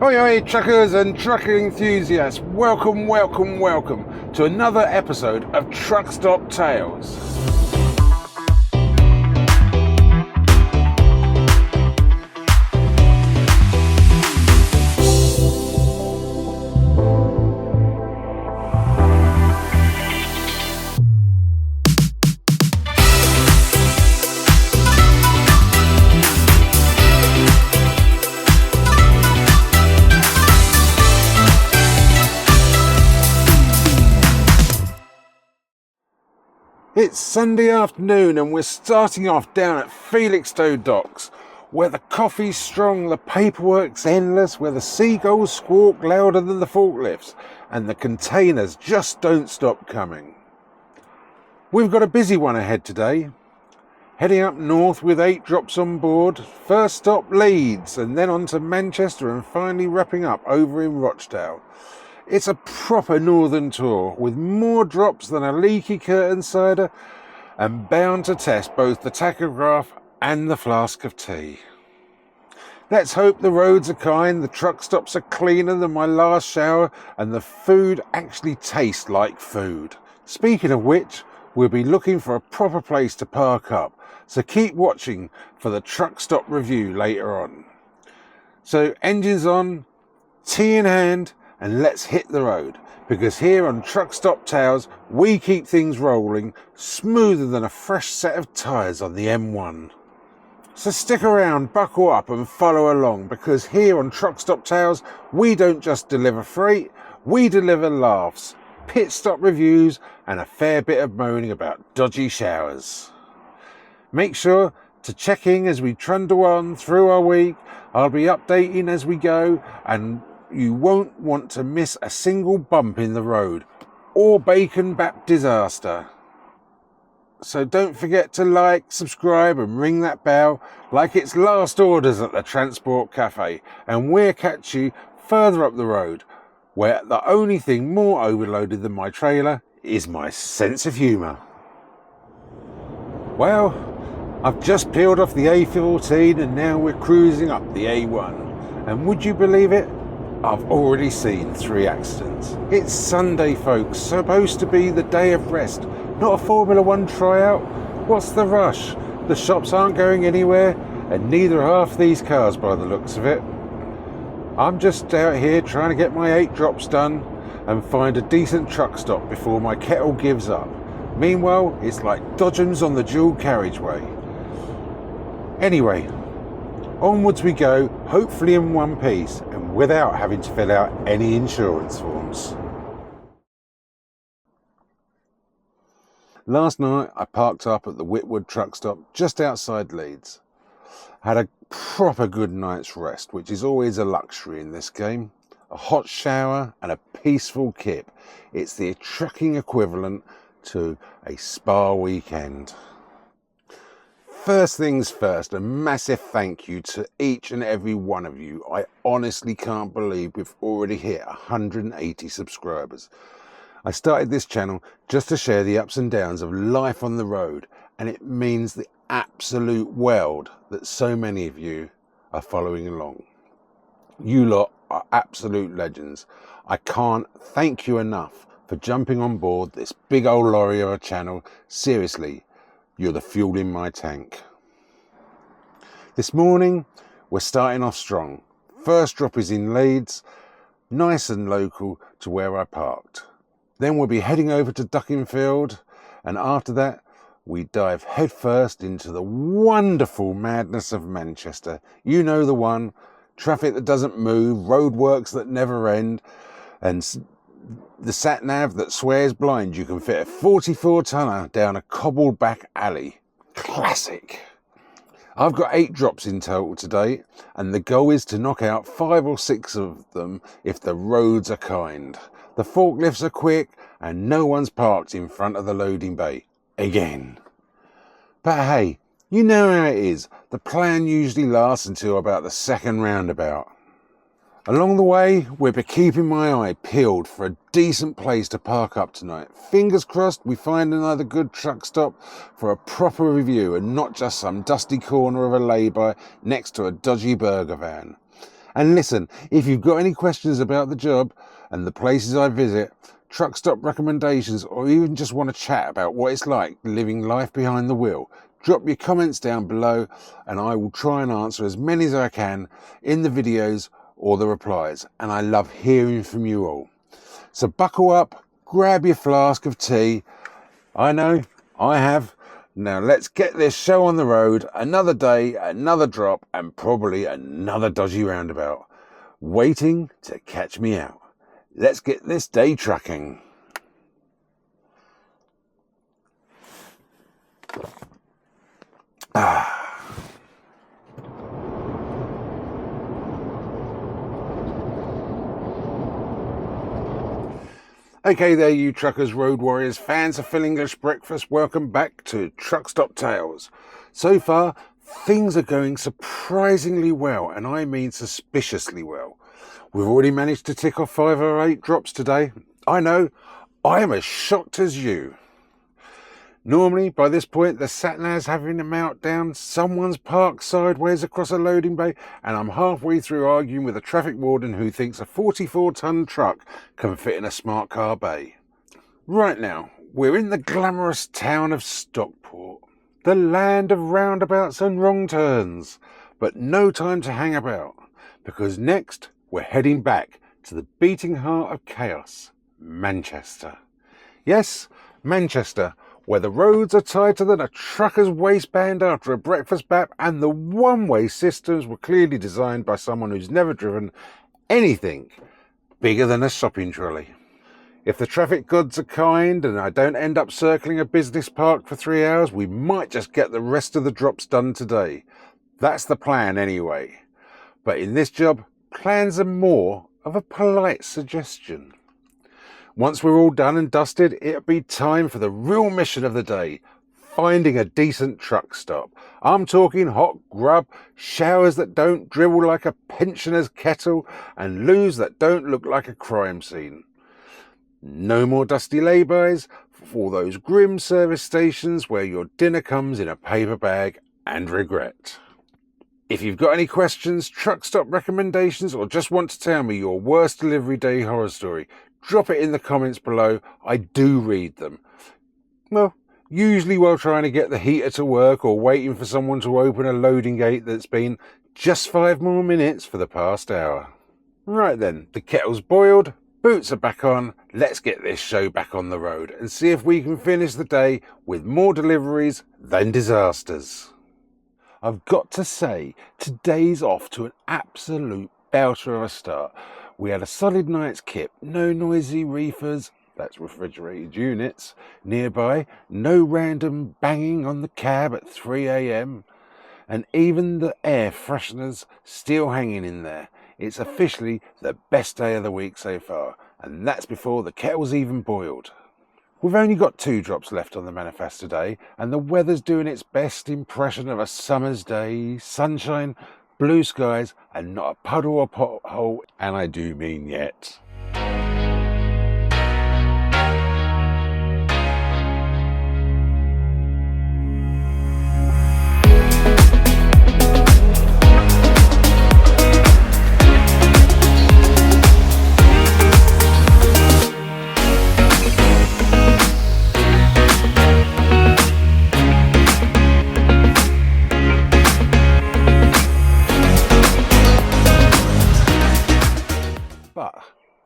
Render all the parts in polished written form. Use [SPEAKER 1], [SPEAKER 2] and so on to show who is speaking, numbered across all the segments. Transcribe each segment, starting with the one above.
[SPEAKER 1] Oi oi truckers and trucking enthusiasts, welcome to another episode of Truckstop Tales. It's Sunday afternoon and we're starting off down at Felixstowe Docks, where the coffee's strong, the paperwork's endless, where the seagulls squawk louder than the forklifts, and the containers just don't stop coming. We've got a busy one ahead today. Heading up north with 8 drops on board, first stop Leeds and then on to Manchester and finally wrapping up over in Rochdale. It's a proper northern tour with more drops than a leaky curtain cider and bound to test both the tachograph and the flask of tea. Let's hope the roads are kind, the truck stops are cleaner than my last shower and the food actually tastes like food. Speaking of which, we'll be looking for a proper place to park up, so keep watching for the truck stop review later on. So engines on, tea in hand, and let's hit the road, because here on Truckstop Tales we keep things rolling smoother than a fresh set of tyres on the M1. So stick around, buckle up and follow along, because here on Truckstop Tales we don't just deliver freight, we deliver laughs, pit stop reviews and a fair bit of moaning about dodgy showers. Make sure to check in as we trundle on through our week. I'll be updating as we go, and you won't want to miss a single bump in the road or bacon bap disaster. So don't forget to like, subscribe and ring that bell like it's last orders at the Transport Cafe, and we'll catch you further up the road, where the only thing more overloaded than my trailer is my sense of humour. Well, I've just peeled off the A14 and now we're cruising up the A1, and would you believe it? I've already seen 3 accidents. It's Sunday, folks, supposed to be the day of rest, not a Formula 1 tryout. What's the rush? The shops aren't going anywhere, and neither are half these cars by the looks of it. I'm just out here trying to get my 8 drops done and find a decent truck stop before my kettle gives up. Meanwhile, it's like dodgems on the dual carriageway. Anyway, onwards we go, hopefully in one piece and without having to fill out any insurance forms. Last night I parked up at the Whitwood truck stop just outside Leeds. Had a proper good night's rest, which is always a luxury in this game. A hot shower and a peaceful kip. It's the trucking equivalent to a spa weekend. First things first, a massive thank you to each and every one of you. I honestly can't believe we've already hit 180 subscribers. I started this channel just to share the ups and downs of life on the road, and it means the absolute world that so many of you are following along. You lot are absolute legends. I can't thank you enough for jumping on board this big old lorry of a channel. Seriously, you're the fuel in my tank. This morning, we're starting off strong. First drop is in Leeds, nice and local to where I parked. Then we'll be heading over to Duckingfield, and after that, we dive headfirst into the wonderful madness of Manchester. You know the one, traffic that doesn't move, roadworks that never end, and the sat-nav that swears blind you can fit a 44-tonner down a cobbled back alley. Classic. I've got 8 drops in total today, and the goal is to knock out 5 or 6 of them if the roads are kind. The forklifts are quick and no one's parked in front of the loading bay. Again. But hey, you know how it is. The plan usually lasts until about the second roundabout. Along the way, we'll be keeping my eye peeled for a decent place to park up tonight. Fingers crossed we find another good truck stop for a proper review and not just some dusty corner of a lay-by next to a dodgy burger van. And listen, if you've got any questions about the job and the places I visit, truck stop recommendations, or even just want to chat about what it's like living life behind the wheel, drop your comments down below and I will try and answer as many as I can in the videos or the replies. And I love hearing from you all. So buckle up, grab your flask of tea. I know, I have. Now let's get this show on the road. Another day, another drop, and probably another dodgy roundabout waiting to catch me out. Let's get this day trucking. Okay there, you truckers, road warriors, fans of full English breakfast, welcome back to Truckstop Tales. So far, things are going surprisingly well, and I mean suspiciously well. We've already managed to tick off 5 or 8 drops today. I know, I am as shocked as you. Normally, by this point, the sat-nav's having a meltdown, someone's parked sideways across a loading bay, and I'm halfway through arguing with a traffic warden who thinks a 44-ton truck can fit in a smart car bay. Right now, we're in the glamorous town of Stockport, the land of roundabouts and wrong turns, but no time to hang about, because next we're heading back to the beating heart of chaos, Manchester. Yes, Manchester, where the roads are tighter than a trucker's waistband after a breakfast bap, and the one-way systems were clearly designed by someone who's never driven anything bigger than a shopping trolley. If the traffic gods are kind and I don't end up circling a business park for 3 hours, we might just get the rest of the drops done today. That's the plan anyway. But in this job, plans are more of a polite suggestion. Once we're all done and dusted, it'll be time for the real mission of the day, finding a decent truck stop. I'm talking hot grub, showers that don't dribble like a pensioner's kettle, and loos that don't look like a crime scene. No more dusty lay-bys for those grim service stations where your dinner comes in a paper bag and regret. If you've got any questions, truck stop recommendations, or just want to tell me your worst delivery day horror story, drop it in the comments below. I do read them. Well, usually while trying to get the heater to work or waiting for someone to open a loading gate that's been just 5 more minutes for the past hour. Right then, the kettle's boiled, boots are back on, let's get this show back on the road and see if we can finish the day with more deliveries than disasters. I've got to say, today's off to an absolute belter of a start. We had a solid night's kip, no noisy reefers, that's refrigerated units, nearby, no random banging on the cab at 3 AM, and even the air fresheners still hanging in there. It's officially the best day of the week so far, and that's before the kettle's even boiled. We've only got 2 drops left on the manifest today, and the weather's doing its best impression of a summer's day, sunshine, blue skies, and not a puddle or pothole, and I do mean yet.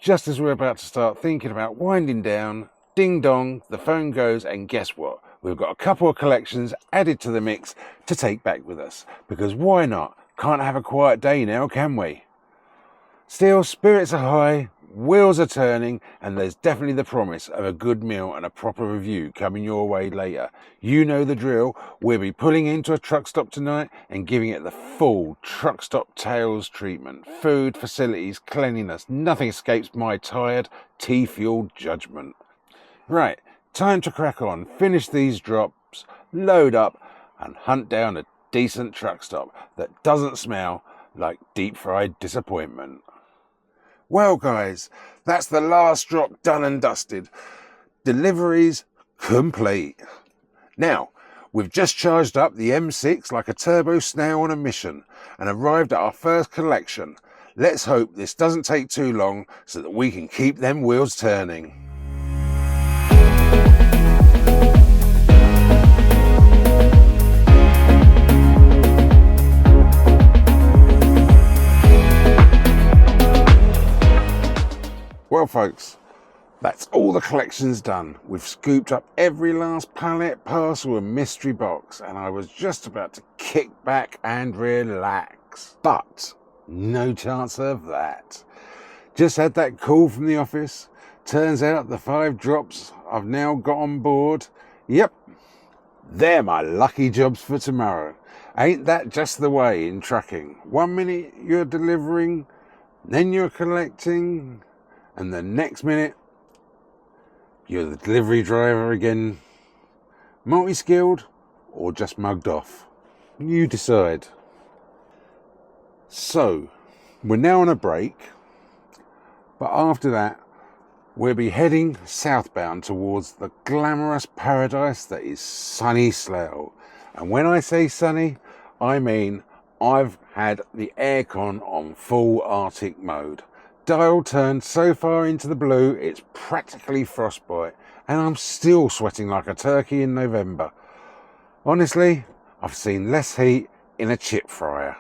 [SPEAKER 1] Just as we're about to start thinking about winding down, ding dong, the phone goes, and guess what? We've got a couple of collections added to the mix to take back with us. Because why not? Can't have a quiet day now, can we? Still, spirits are high, wheels are turning, and there's definitely the promise of a good meal and a proper review coming your way later. You know the drill. We'll be pulling into a truck stop tonight and giving it the full truck stop tales treatment. Food, facilities, cleanliness, nothing escapes my tired, tea-fueled judgment. Right, time to crack on, finish these drops, load up, and hunt down a decent truck stop that doesn't smell like deep-fried disappointment. Well guys, that's the last drop done and dusted. Deliveries complete. Now, we've just charged up the M6 like a turbo snail on a mission and arrived at our first collection. Let's hope this doesn't take too long so that we can keep them wheels turning. Well folks, that's all the collections done. We've scooped up every last pallet, parcel and mystery box, and I was just about to kick back and relax. But no chance of that. Just had that call from the office. Turns out the 5 drops I've now got on board, yep, they're my lucky jobs for tomorrow. Ain't that just the way in trucking? 1 minute you're delivering, then you're collecting, and the next minute you're the delivery driver again. Multi-skilled or just mugged off? You decide. So, we're now on a break, but after that we'll be heading southbound towards the glamorous paradise that is sunny Slough. And when I say sunny, I mean I've had the aircon on full Arctic mode. Dial turned so far into the blue it's practically frostbite, and I'm still sweating like a turkey in November. Honestly, I've seen less heat in a chip fryer.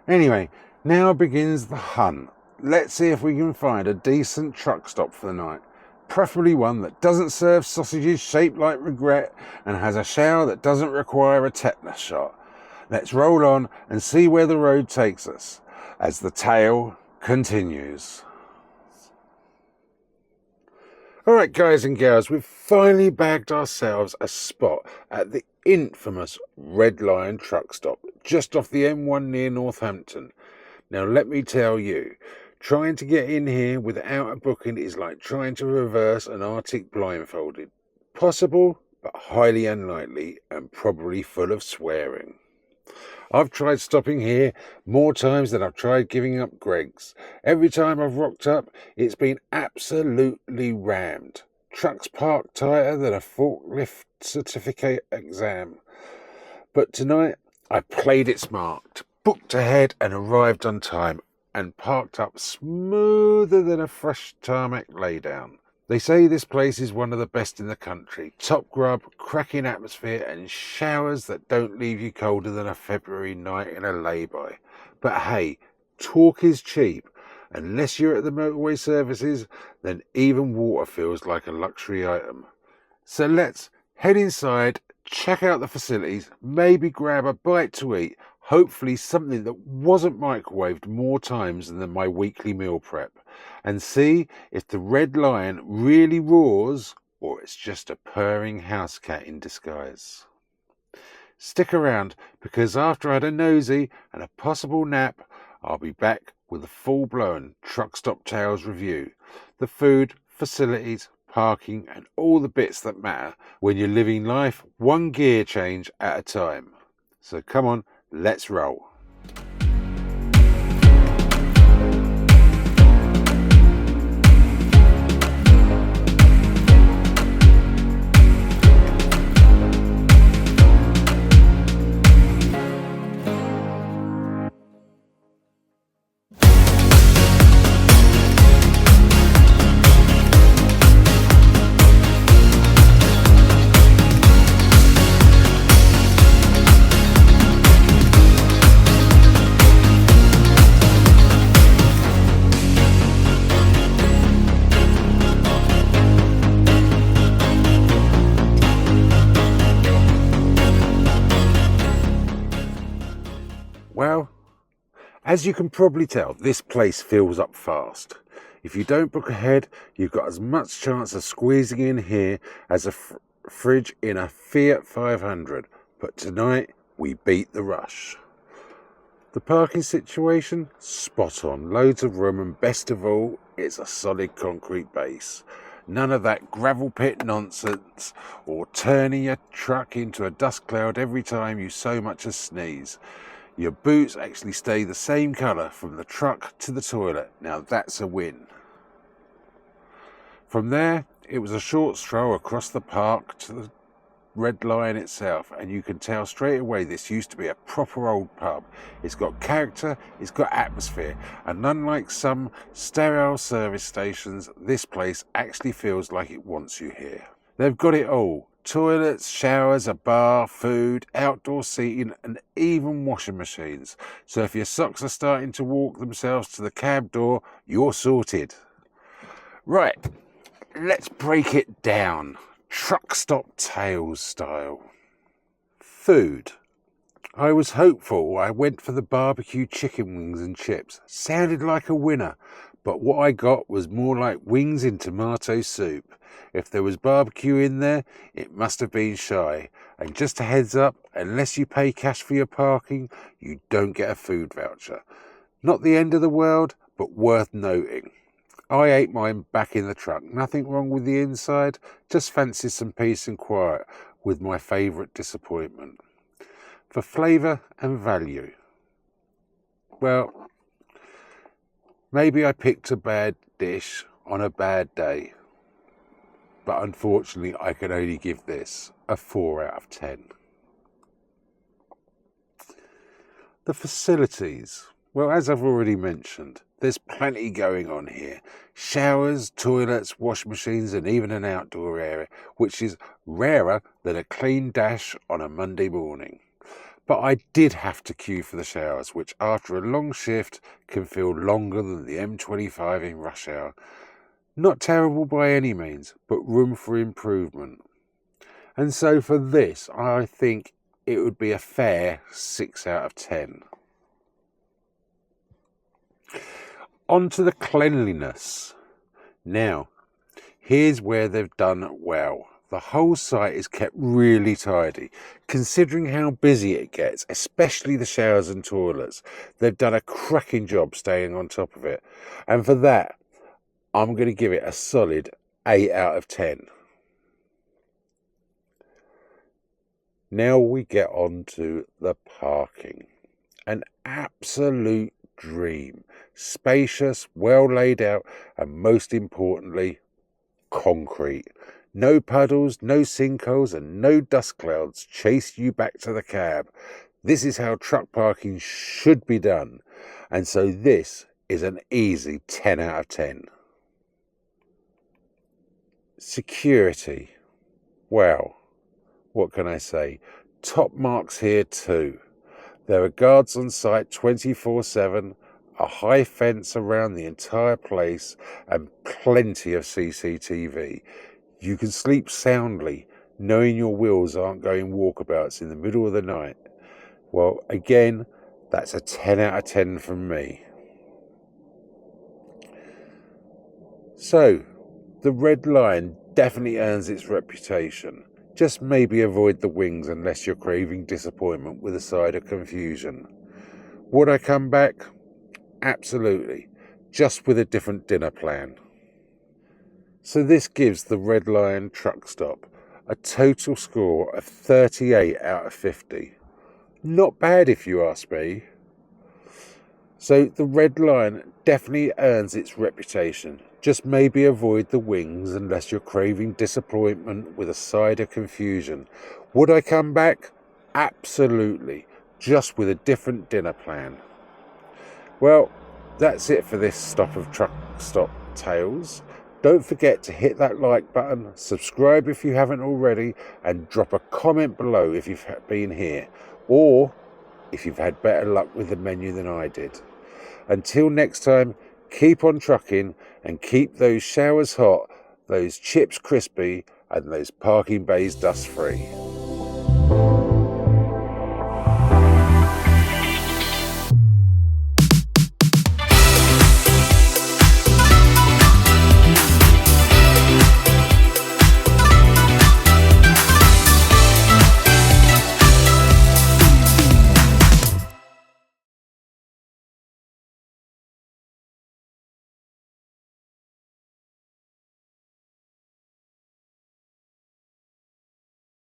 [SPEAKER 1] Anyway, now begins the hunt. Let's see if we can find a decent truck stop for the night. Preferably one that doesn't serve sausages shaped like regret and has a shower that doesn't require a tetanus shot. Let's roll on and see where the road takes us as the tale continues. Alright guys and girls, we've finally bagged ourselves a spot at the infamous Red Lion Truckstop just off the M1 near Northampton. Now let me tell you, trying to get in here without a booking is like trying to reverse an Arctic blindfolded. Possible, but highly unlikely and probably full of swearing. I've tried stopping here more times than I've tried giving up Greg's. Every time I've rocked up, it's been absolutely rammed. Trucks parked tighter than a forklift certificate exam. But tonight, I played it smart, booked ahead and arrived on time, and parked up smoother than a fresh tarmac laydown. They say this place is one of the best in the country. Top grub, cracking atmosphere and showers that don't leave you colder than a February night in a lay-by. But hey, talk is cheap. Unless you're at the motorway services, then even water feels like a luxury item. So let's head inside, check out the facilities, maybe grab a bite to eat, hopefully something that wasn't microwaved more times than my weekly meal prep, and see if the Red Lion really roars or it's just a purring house cat in disguise. Stick around, because after I had a nosy and a possible nap, I'll be back with a full-blown Truck Stop Tales review. The food, facilities, parking and all the bits that matter when you're living life one gear change at a time. So come on, let's roll. Well, as you can probably tell, this place fills up fast. If you don't book ahead, you've got as much chance of squeezing in here as a fridge in a Fiat 500. But tonight, we beat the rush. The parking situation, spot on. Loads of room, and best of all, it's a solid concrete base. None of that gravel pit nonsense or turning your truck into a dust cloud every time you so much as sneeze. Your boots actually stay the same colour from the truck to the toilet. Now that's a win. From there, it was a short stroll across the park to the Red Lion itself, and you can tell straight away this used to be a proper old pub. It's got character, it's got atmosphere, and unlike some sterile service stations, this place actually feels like it wants you here. They've got it all: toilets, showers, a bar, food, outdoor seating, and even washing machines. So if your socks are starting to walk themselves to the cab door, you're sorted. Right, let's break it down. Truckstop Tales style. Food. I was hopeful. I went for the barbecue chicken wings and chips. Sounded like a winner, but what I got was more like wings in tomato soup. If there was barbecue in there, it must have been shy. And just a heads up, unless you pay cash for your parking, you don't get a food voucher. Not the end of the world, but worth noting. I ate mine back in the truck. Nothing wrong with the inside, just fancy some peace and quiet with my favourite disappointment. For flavour and value. Well, maybe I picked a bad dish on a bad day, but unfortunately I can only give this a 4 out of 10. The facilities. Well, as I've already mentioned, there's plenty going on here. Showers, toilets, wash machines, and even an outdoor area, which is rarer than a clean dash on a Monday morning. But I did have to queue for the showers, which after a long shift can feel longer than the M25 in rush hour. Not terrible by any means, but room for improvement. And so for this, I think it would be a fair 6 out of 10. On to the cleanliness. Now, here's where they've done well. The whole site is kept really tidy. Considering how busy it gets, especially the showers and toilets, they've done a cracking job staying on top of it. And for that, I'm going to give it a solid 8 out of 10. Now we get on to the parking. An absolute dream. Spacious, well laid out, and most importantly, concrete. No puddles, no sinkholes, and no dust clouds chase you back to the cab. This is how truck parking should be done. And so this is an easy 10 out of 10. Security. Well, what can I say? Top marks here too. There are guards on site 24/7, a high fence around the entire place, and plenty of CCTV. You can sleep soundly, knowing your wheels aren't going walkabouts in the middle of the night. Well, again, that's a 10 out of 10 from me. So, the Red Lion definitely earns its reputation. Just maybe avoid the wings unless you're craving disappointment with a side of confusion. Would I come back? Absolutely, just with a different dinner plan. So this gives the Red Lion Truckstop a total score of 38 out of 50. Not bad if you ask me. So the Red Lion definitely earns its reputation. Just maybe avoid the wings unless you're craving disappointment with a side of confusion. Would I come back? Absolutely, just with a different dinner plan. Well, that's it for this stop of Truckstop Tales. Don't forget to hit that like button, subscribe if you haven't already, and drop a comment below if you've been here, or if you've had better luck with the menu than I did. Until next time, keep on trucking and keep those showers hot, those chips crispy, and those parking bays dust free.